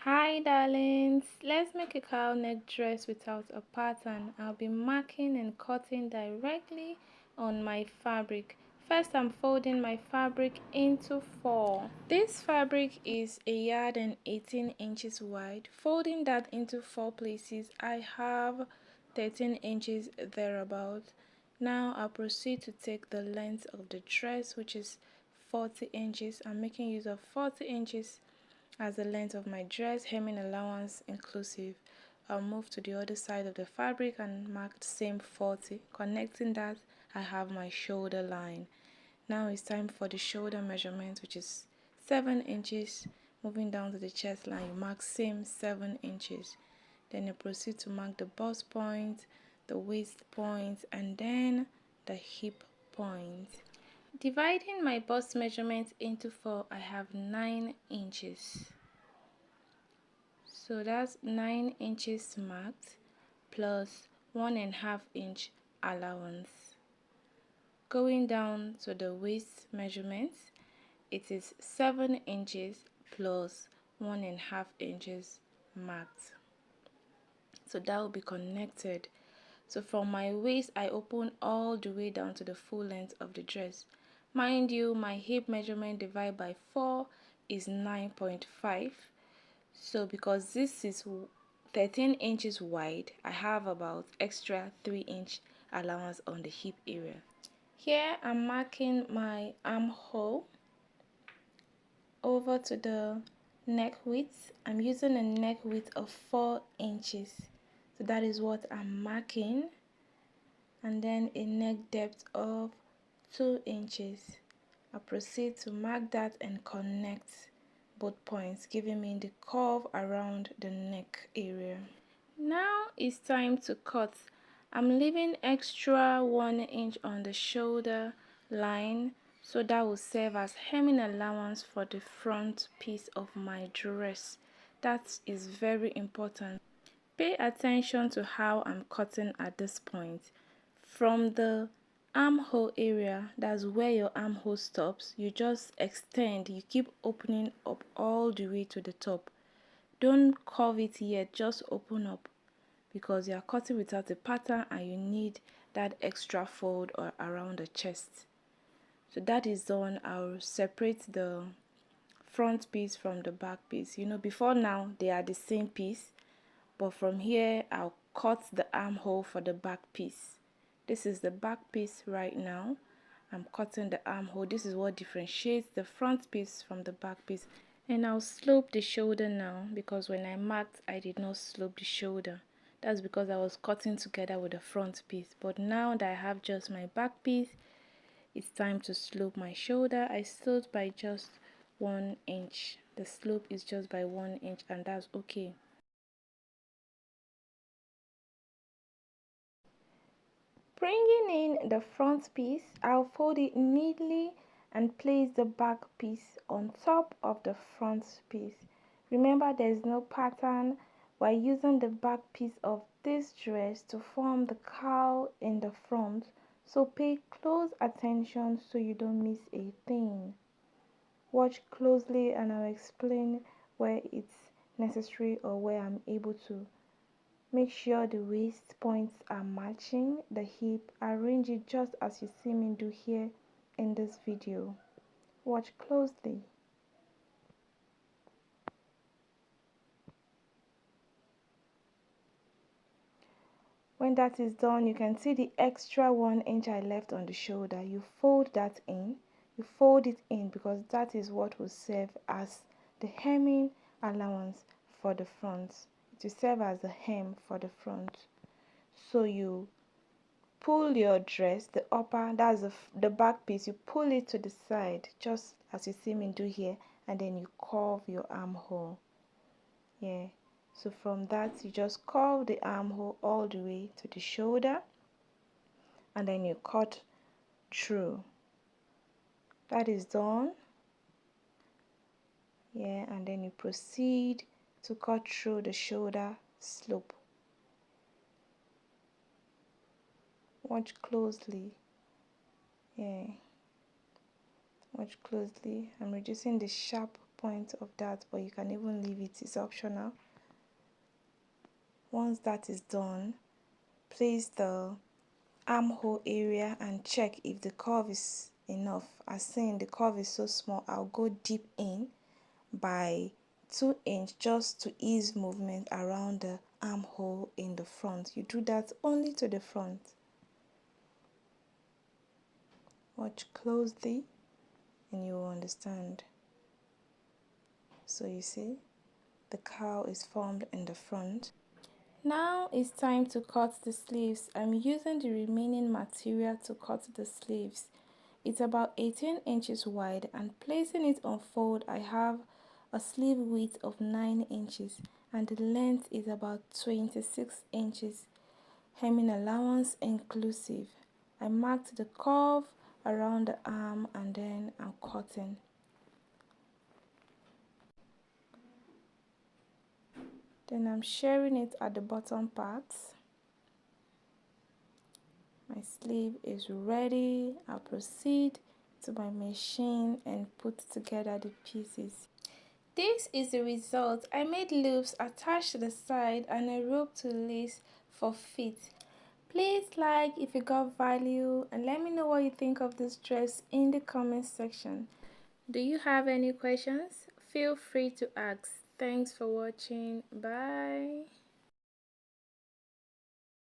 Hi darlings, let's make a cowl neck dress without a pattern. I'll be marking and cutting directly on my fabric. First, I'm folding my fabric into 4. This fabric is a yard and 18 inches wide. Folding that into 4 places, I have 13 inches thereabout. Now I'll proceed to take the length of the dress, which is 40 inches. I'm making use of 40 inches as the length of my dress, hemming allowance inclusive. I'll move to the other side of the fabric and mark the same 40. Connecting that, I have my shoulder line. Now it's time for the shoulder measurement, which is 7 inches. Moving down to the chest line, you mark same 7 inches. Then you proceed to mark the bust point, the waist point, and then the hip point. Dividing my bust measurement into 4, I have 9 inches. So that's 9 inches marked plus 1.5 inch allowance. Going down to the waist measurement, it is 7 inches plus 1.5 inches marked. So that will be connected. So from my waist, I open all the way down to the full length of the dress. Mind you, my hip measurement divided by 4 is 9.5. So because this is 13 inches wide, I have about extra 3-inch allowance on the hip area. Here I'm marking my armhole over to the neck width. I'm using a neck width of 4 inches. So that is what I'm marking. And then a neck depth of 2 inches. I proceed to mark that and connect both points, giving me the curve around the neck area. Now it's time to cut. I'm leaving extra 1 inch on the shoulder line, so that will serve as hemming allowance for the front piece of my dress. That is very important. Pay attention to how I'm cutting at this point. From the armhole area, that's where your armhole stops, you just extend, you keep opening up all the way to the top. Don't curve it yet, just open up, because you are cutting without a pattern and you need that extra fold or around the chest. So that is done. I'll separate the front piece from the back piece. Before now they are the same piece, but from here I'll cut the armhole for the back piece. This is the back piece right now. I'm cutting the armhole. This is what differentiates the front piece from the back piece. And I'll slope the shoulder now, because when I marked, I did not slope the shoulder. That's because I was cutting together with the front piece. But now that I have just my back piece, it's time to slope my shoulder. I sloped by just 1 inch. The slope is just by 1 inch, and that's okay. Bringing in the front piece, I'll fold it neatly and place the back piece on top of the front piece. Remember, there is no pattern. We're using the back piece of this dress to form the cowl in the front, so pay close attention so you don't miss a thing. Watch closely and I'll explain where it's necessary or where I'm able to. Make sure the waist points are matching the hip. Arrange it just as you see me do here in this video. Watch closely. When that is done, you can see the extra 1 inch I left on the shoulder. You fold that in. You fold it in because that is what will serve as the hemming allowance for the front. It will serve as the hem for the front. So you pull your dress, the upper, that's the back piece, you pull it to the side just as you see me do here, and then you curve your armhole. Yeah, so from that you just curve the armhole all the way to the shoulder, and then you cut through. That is done. Yeah, and then you proceed to cut through the shoulder slope. Watch closely. Yeah, watch closely. I'm reducing the sharp point of that, but you can even leave it, it's optional. Once that is done, place the armhole area and check if the curve is enough. As seen, the curve is so small, I'll go deep in by 2 inch just to ease movement around the armhole in the front. You do that only to the front. Watch closely and you will understand. So you see, the cowl is formed in the front. Now it's time to cut the sleeves. I'm using the remaining material to cut the sleeves. It's about 18 inches wide, and placing it on fold, I have a sleeve width of 9 inches and the length is about 26 inches, hemming allowance inclusive. I marked the curve around the arm and then I'm cutting. Then I'm sharing it at the bottom parts. My sleeve is ready. I'll proceed to my machine and put together the pieces. This is the result. I made loops attached to the side and a rope to lace for feet. Please like if you got value and let me know what you think of this dress in the comment section. Do you have any questions? Feel free to ask. Thanks for watching. Bye.